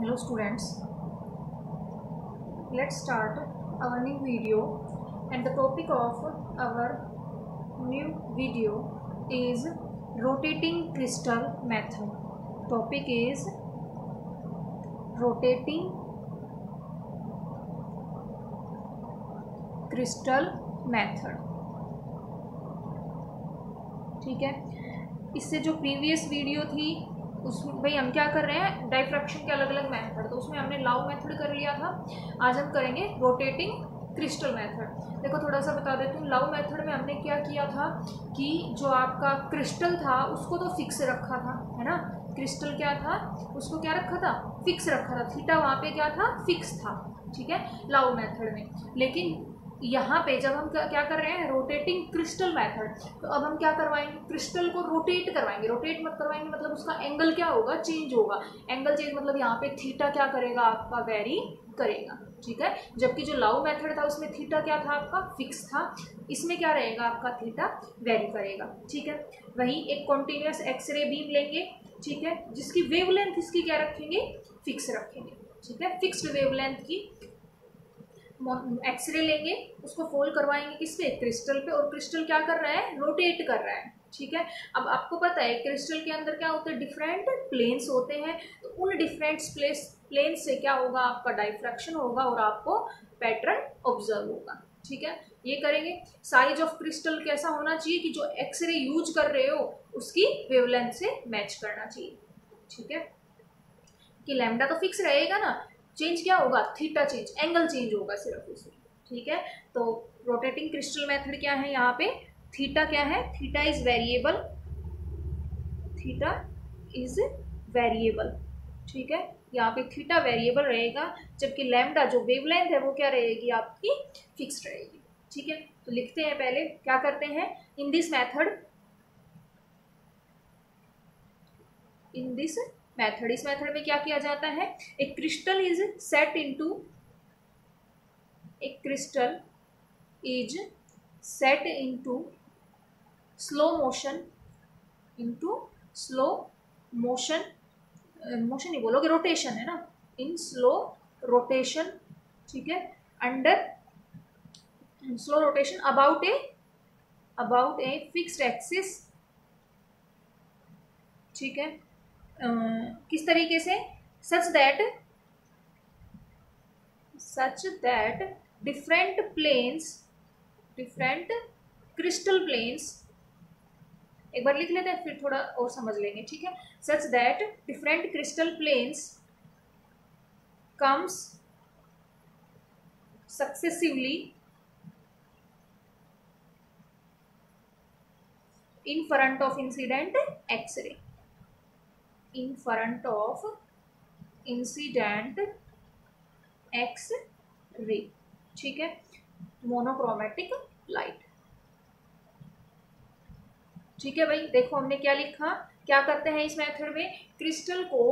Hello students, let's start our new video, and the topic of our new video is rotating crystal method. Topic is rotating crystal method. ठीक है, इससे जो previous video थी उसमें भाई हम क्या कर रहे हैं, डाइफ्रैक्शन के अलग अलग मेथड, तो उसमें हमने लाउ मेथड कर लिया था। आज हम करेंगे रोटेटिंग क्रिस्टल मेथड। देखो थोड़ा सा बता देती हूँ, लाउ मेथड में हमने क्या किया था कि जो आपका क्रिस्टल था उसको तो फिक्स रखा था, है ना। क्रिस्टल क्या था, उसको क्या रखा था, फिक्स रखा था, थीटा वहाँ पे क्या था, फिक्स था, ठीक है, लाउ मेथड में। लेकिन यहाँ पे जब हम क्या कर रहे हैं, रोटेटिंग क्रिस्टल मेथड, तो अब हम क्या करवाएंगे, क्रिस्टल को रोटेट करवाएंगे। रोटेट मत करवाएंगे मतलब उसका एंगल क्या होगा, चेंज होगा। एंगल चेंज मतलब यहाँ पे थीटा क्या करेगा, आपका वेरी करेगा, ठीक है। जबकि जो लाउ मेथड था उसमें थीटा क्या था, आपका फिक्स था। इसमें क्या रहेगा, आपका थीटा वेरी करेगा, ठीक है। वही एक कॉन्टिन्यूस एक्सरे बीम लेंगे, ठीक है, जिसकी वेवलेंथ इसकी क्या रखेंगे, फिक्स रखेंगे, ठीक है। फिक्स्ड वेवलेंथ की एक्सरे लेंगे, उसको फोल्ड करवाएंगे किस पे, क्रिस्टल पे, और क्रिस्टल क्या कर रहा है, रोटेट कर रहा है, ठीक है। अब आपको पता है क्रिस्टल के अंदर क्या होते हैं, डिफरेंट प्लेन्स होते हैं, तो उन डिफरेंट प्लेन्स से क्या होगा, आपका डाइफ्रैक्शन होगा और आपको पैटर्न ऑब्जर्व होगा, ठीक है। ये करेंगे। साइज ऑफ क्रिस्टल कैसा होना चाहिए कि जो एक्सरे यूज कर रहे हो उसकी वेवलेंथ से मैच करना चाहिए, ठीक है। कि लैम्डा तो फिक्स रहेगा ना, चेंज क्या होगा, थीटा चेंज, एंगल चेंज होगा सिर्फ उसमें, ठीक है। तो रोटेटिंग क्रिस्टल मेथड क्या है, यहाँ पे थीटा क्या है, theta is variable, theta is variable, ठीक है। यहाँ पे थीटा वेरिएबल रहेगा, जबकि लैम्डा जो वेवलेंथ है वो क्या रहेगी, आपकी फिक्स रहेगी, ठीक है। तो लिखते हैं, पहले क्या करते हैं, in this method, in this method, इस मेथड में क्या किया जाता है, एक क्रिस्टल इज सेट इनटू, एक crystal is set into slow motion, into slow motion, motion नहीं बोलोगे, रोटेशन है ना, इन स्लो रोटेशन, ठीक है, under slow rotation about a fixed axis, ठीक है। किस तरीके से, such that different planes, different crystal planes, एक बार लिख लेते हैं फिर थोड़ा और समझ लेंगे, ठीक है। Such that different crystal planes comes successively in front of incident X-ray, in front of incident X-ray, ठीक है, मोनोक्रोमेटिक लाइट, ठीक है भाई। देखो हमने क्या लिखा, क्या करते हैं इस मेथड में, क्रिस्टल को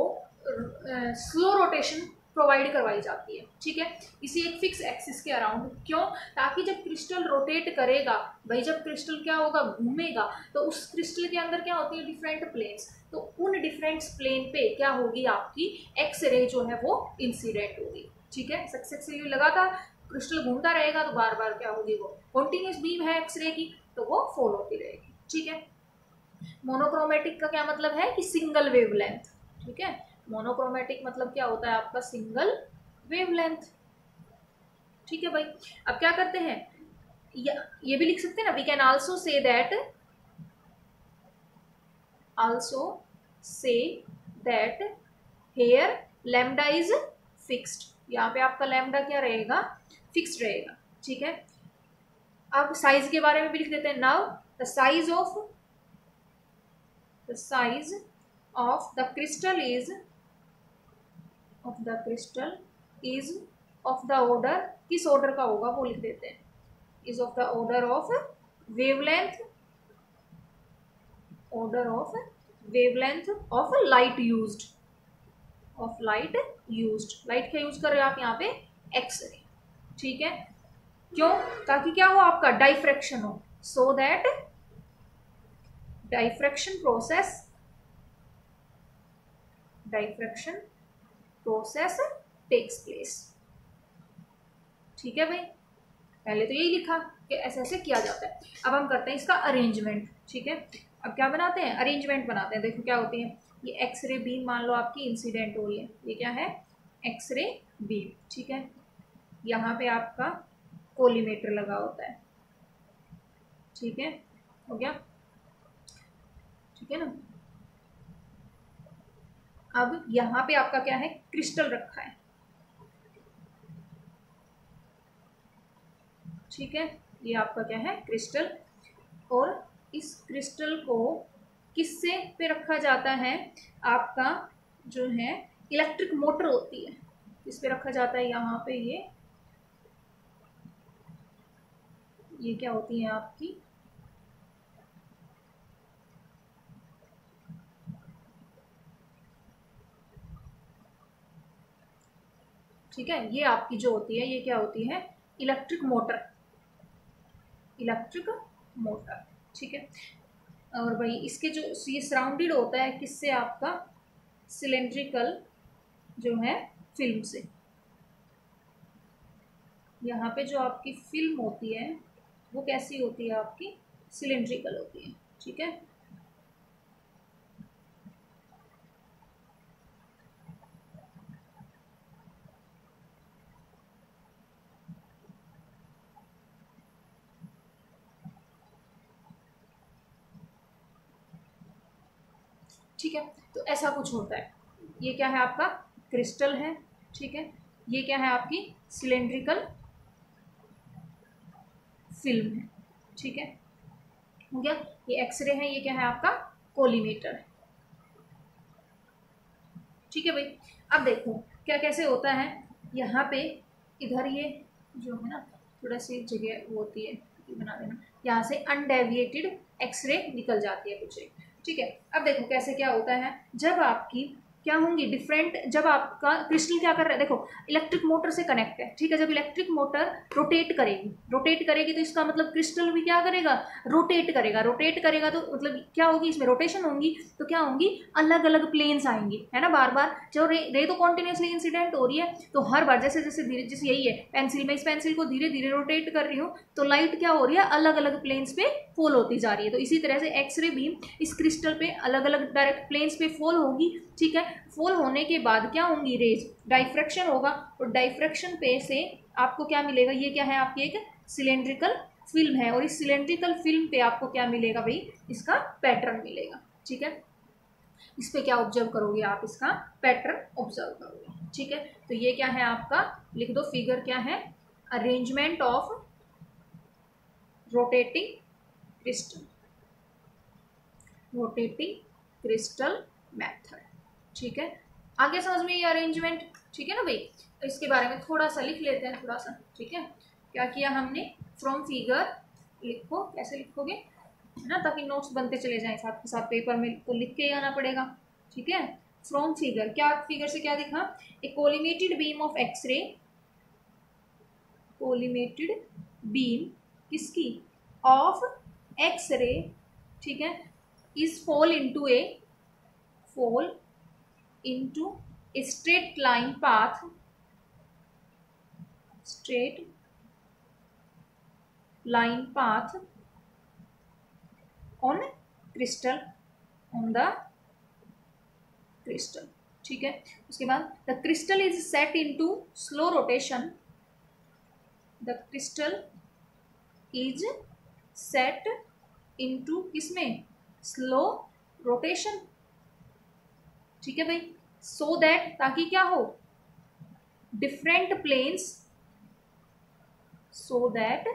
स्लो रोटेशन प्रोवाइड करवाई जाती है, ठीक है, इसी एक फिक्स एक्सिस के अराउंड। क्यों, ताकि जब क्रिस्टल रोटेट करेगा, भाई जब क्रिस्टल क्या होगा, घूमेगा, तो उस क्रिस्टल के अंदर क्या होती है, डिफरेंट प्लेन्स, तो उन डिफरेंट प्लेन पे क्या होगी, आपकी एक्सरे जो है वो इंसिडेंट होगी, ठीक है। सक्सेसफुली लगातार क्रिस्टल घूमता रहेगा तो बार बार क्या होगी, वो कॉन्टिन्यूस बीम है एक्सरे की, तो वो फॉल होती रहेगी, ठीक है। मोनोक्रोमेटिक का क्या मतलब है कि सिंगल वेवलेंथ, ठीक है। मोनोक्रोमेटिक मतलब क्या होता है, आपका सिंगल वेवलेंथ, ठीक है भाई। अब क्या करते हैं, ये भी लिख सकते हैं ना, we can also say that here lambda is fixed, यहाँ पे आपका लैम्डा क्या रहेगा, फिक्स्ड रहेगा, ठीक है। अब साइज के बारे में भी लिख देते हैं, now the size of the crystal is of the order, किस ऑर्डर का होगा वो लिख देते हैं, is of the order of wavelength, of light used, light क्या यूज कर रहे हो आप यहाँ पे, एक्सरे, ठीक है। क्यों, ताकि क्या हो, आपका डाइफ्रैक्शन हो, so that diffraction process takes place. ठीक है भाई, पहले तो यही लिखा कि ऐसे ऐसे किया जाता है। अब हम करते हैं इसका अरेंजमेंट। ठीक है, अब क्या बनाते हैं, अरेंजमेंट बनाते हैं। देखो क्या होती है, ये एक्सरे बीम मान लो आपकी इंसिडेंट हो रही है, ये क्या है, एक्सरे बीम। ठीक है, यहाँ पे आपका कोलीमेटर लगा होता है। ठीक है, हो गया, ठीक है ना। अब यहाँ पे आपका क्या है, क्रिस्टल रखा है। ठीक है, ये आपका क्या है, क्रिस्टल। और इस क्रिस्टल को किससे पे रखा जाता है, आपका जो है इलेक्ट्रिक मोटर होती है, इस पे रखा जाता है। यहाँ पे ये क्या होती है आपकी, ठीक है, ये आपकी जो होती है, ये क्या होती है, इलेक्ट्रिक मोटर, इलेक्ट्रिक मोटर। ठीक है, और भाई इसके जो ये सराउंडेड होता है किससे, आपका सिलेंड्रिकल जो है फिल्म से। यहाँ पे जो आपकी फिल्म होती है वो कैसी होती है, आपकी सिलेंड्रिकल होती है। ठीक है, ठीक है, तो ऐसा कुछ होता है। ये क्या है, आपका क्रिस्टल है। ठीक है, ये क्या है, आपकी सिलेंड्रिकल फिल्म है। ठीक है, हो गया। ये एक्सरे है, ये क्या है, आपका कोलीमेटर है। ठीक है भाई, अब देखो क्या कैसे होता है। यहाँ पे इधर ये जो है ना, थोड़ा सी जगह वो होती है, बना देना, यहाँ से अनडेविएटेड एक्सरे निकल जाती है कुछ एक। ठीक है, अब देखो कैसे क्या होता है, जब आपकी क्या होंगी डिफरेंट, जब आपका क्रिस्टल क्या कर रहा है, देखो इलेक्ट्रिक मोटर से कनेक्ट है। ठीक है, जब इलेक्ट्रिक मोटर रोटेट करेगी तो इसका मतलब क्रिस्टल भी क्या करेगा, रोटेट करेगा। रोटेट करेगा तो मतलब क्या होगी, इसमें रोटेशन होंगी, तो क्या होंगी, अलग अलग प्लेन्स आएंगी, है ना। बार बार जो रे तो कॉन्टिन्यूसली इंसिडेंट हो रही है, तो हर बार जैसे जैसे धीरे, जैसे यही है पेंसिल में, इस पेंसिल को धीरे धीरे रोटेट कर रही हूँ तो लाइट क्या हो रही है, अलग अलग प्लेन्स पे फॉल होती जा रही है। तो इसी तरह से एक्सरे बीम इस क्रिस्टल पे अलग अलग डायरेक्ट प्लेन्स पे फॉल होगी। ठीक है, फॉल होने के बाद क्या होंगी, रेज, डाइफ्रैक्शन होगा, और डाइफ्रैक्शन पे से आपको क्या मिलेगा, ये क्या है, आपकी एक सिलेंड्रिकल फिल्म है, और इस सिलेंड्रिकल फिल्म पे आपको क्या मिलेगा भाई, इसका पैटर्न मिलेगा। ठीक है, इस पे क्या ऑब्जर्व करोगे आप, इसका पैटर्न ऑब्जर्व करोगे। ठीक है, तो ये क्या है आपका, लिख दो फिगर क्या है, arrangement of rotating crystal, rotating crystal method. ठीक है, आगे समझ में ये अरेंजमेंट। ठीक है ना भाई, तो इसके बारे में थोड़ा सा लिख लेते हैं, थोड़ा सा। ठीक है, क्या किया हमने, फ्रॉम फिगर लिखो, कैसे लिखोगे, है ना, ताकि नोट्स बनते चले जाएं साथ के साथ, पेपर में तो लिख के ही आना पड़ेगा। ठीक है, फ्रॉम फिगर, क्या फिगर से क्या दिखा, a collimated beam of X-ray, collimated beam किसकी, ऑफ एक्सरे। ठीक है, is fall into a straight line path, straight line path on crystal, on the crystal। ठीक है, उसके बाद the crystal is set into slow rotation, the crystal is set into किसमें, slow rotation। ठीक है भाई, सो दैट, ताकि क्या हो, different planes, so that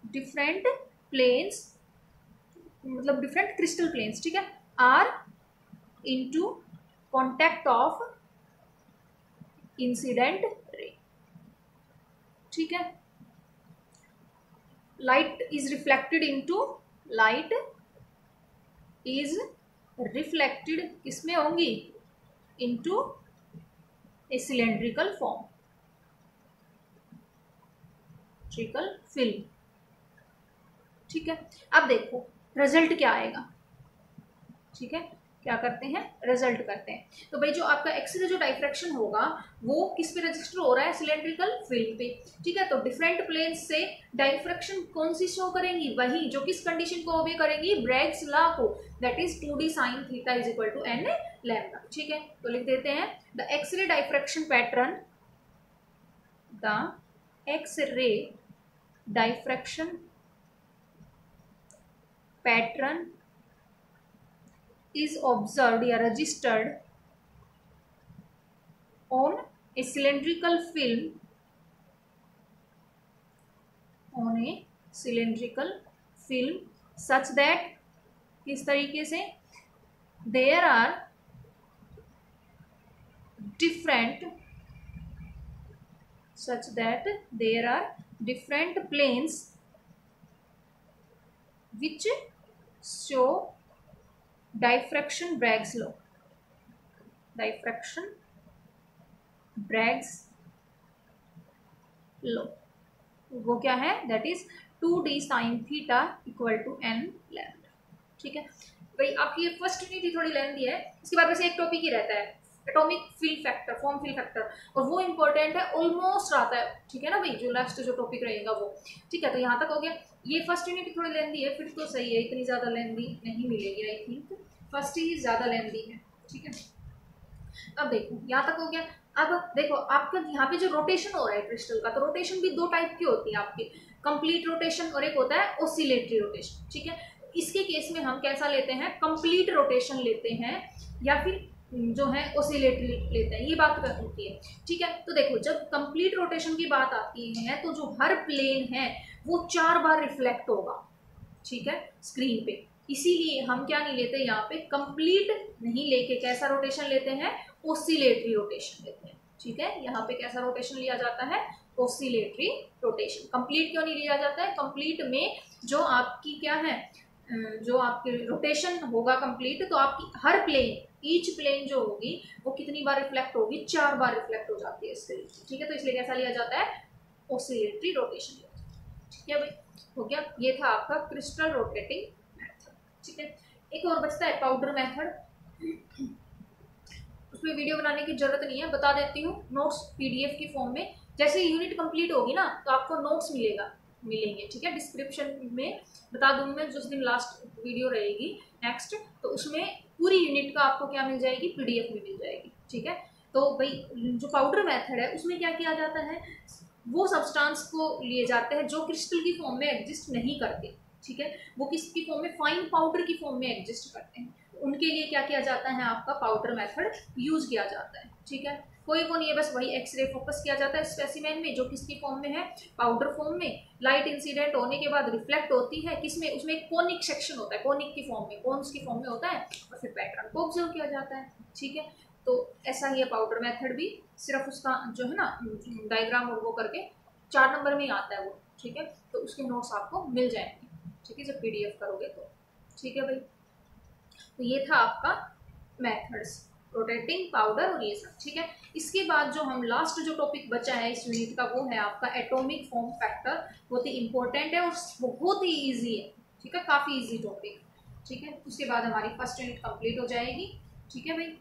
different planes मतलब डिफरेंट क्रिस्टल प्लेन्स, ठीक है, are into contact of incident ray. ठीक है, light is reflected into, light is reflected किसमें होंगी, into a cylindrical form, cylindrical film. ठीक है, अब देखो रिजल्ट क्या आएगा। ठीक है, क्या करते हैं, रिजल्ट करते हैं। तो भाई जो आपका एक्सरे जो डाइफ्रैक्शन होगा वो किस पे रजिस्टर हो रहा है, सिलेंड्रिकल फिल्म पे, ठीक है। तो डिफरेंट प्लेन्स से डाइफ्रैक्शन कौन सी शो करेंगी, वही जो किस कंडीशन को ओबे करेंगी, ब्रैग्स लॉ को, that is 2d sin theta is equal to n lambda, ठीक है। तो लिख देते हैं the X ray diffraction pattern, the X ray diffraction pattern is observed या registered on a cylindrical film, on a cylindrical film such that, किस तरीके से, there are different, such that there are different planes which show diffraction Bragg's law, diffraction Bragg's law, वो क्या है, that is 2d sin theta equal to n lambda, ठीक है भाई। आपकी ये फर्स्ट यूनिट ही थोड़ी लेंथी है, इसके बाद वैसे एक टॉपिक ही रहता है atomic field factor, form field factor, और वो इंपॉर्टेंट है, ऑलमोस्ट आता है, ठीक है ना भाई, जो लास्ट जो टॉपिक रहेगा वो, ठीक है। तो यहाँ तक हो गया, ये फर्स्ट यूनिट थोड़ी लेंथी है, फिर तो सही है, इतनी ज़्यादा लेंथी नहीं मिलेगी, आई थिंक फर्स्ट ही ज़्यादा लेंथी है, ठीक है। अब देखो यहाँ तक हो गया। अब देखो आपका यहाँ पे जो रोटेशन हो रहा है क्रिस्टल का, तो रोटेशन भी दो टाइप की होती है आपकी, कंप्लीट रोटेशन और एक होता है ऑसिलेटरी रोटेशन, ठीक है। इसके केस में हम कैसा लेते हैं, कंप्लीट रोटेशन लेते हैं या फिर जो है ऑसिलेटरी लेते हैं, ये बात होती है, ठीक है। तो देखो जब कंप्लीट रोटेशन की बात आती है तो जो हर प्लेन है वो 4 बार रिफ्लेक्ट होगा, ठीक है, स्क्रीन पे, इसीलिए हम क्या नहीं लेते यहाँ पे, कंप्लीट नहीं लेके कैसा रोटेशन लेते हैं, ऑसिलेटरी रोटेशन लेते हैं, ठीक है। यहाँ पे कैसा रोटेशन लिया जाता है, ऑसिलेटरी रोटेशन। कंप्लीट क्यों नहीं लिया जाता है, कंप्लीट में जो आपकी क्या है, जो आपकी रोटेशन होगा कंप्लीट, तो आपकी हर प्लेन, ईच प्लेन जो होगी वो कितनी बार रिफ्लेक्ट होगी, 4 बार रिफ्लेक्ट हो जाती है इसके लिए, ठीक है। तो इसलिए कैसा लिया जाता है, ऑसिलेटरी रोटेशन, ठीक है भाई, हो गया। ये था आपका क्रिस्टल रोटेटिंग मेथड, ठीक है। एक और बचता है पाउडर मेथड, उसमें वीडियो बनाने की जरूरत नहीं है, बता देती हूँ, नोट्स पीडीएफ की फॉर्म में, जैसे यूनिट कंप्लीट होगी ना तो आपको नोट्स मिलेंगे, ठीक है। डिस्क्रिप्शन में बता दूंगी मैं, जिस दिन लास्ट वीडियो रहेगी नेक्स्ट, तो उसमें पूरी यूनिट का आपको क्या मिल जाएगी, पीडीएफ में मिल जाएगी, ठीक है। तो भाई जो पाउडर मेथड है उसमें क्या किया जाता है, वो सब्सटेंस को लिए जाते हैं जो क्रिस्टल की फॉर्म में एग्जिस्ट नहीं करते, ठीक है, वो किसकी फॉर्म में, फाइन पाउडर की फॉर्म में एग्जिस्ट करते हैं, उनके लिए क्या किया जाता है, आपका पाउडर मेथड यूज किया जाता है, ठीक है। कोई को नहीं है, बस वही एक्सरे फोकस किया जाता है स्पेसिमेन में, जो किसकी फॉर्म में है, पाउडर फॉर्म में। लाइट इंसिडेंट होने के बाद रिफ्लेक्ट होती है किसमें, उसमें एक कोनिक सेक्शन होता है, कोनिक की फॉर्म में, कोन्स की फॉर्म में होता है, और फिर पैटर्न को ऑब्जर्व किया जाता है, ठीक है। तो ऐसा ही है पाउडर मेथड भी, सिर्फ उसका जो है ना डायग्राम और वो करके 4 नंबर में ही आता है वो, ठीक है। तो उसके नोट्स आपको मिल जाएंगे, ठीक है, जब पीडीएफ करोगे तो, ठीक है भाई। तो ये था आपका मेथड्स, रोटेटिंग, पाउडर और ये सब, ठीक है। इसके बाद जो हम लास्ट जो टॉपिक बचा है इस यूनिट का, वो है आपका एटॉमिक फॉर्म फैक्टर, बहुत ही इंपॉर्टेंट है और बहुत ही इजी है, ठीक है, काफ़ी इजी टॉपिक, ठीक है। उसके बाद हमारी फर्स्ट यूनिट कंप्लीट हो जाएगी, ठीक है भाई।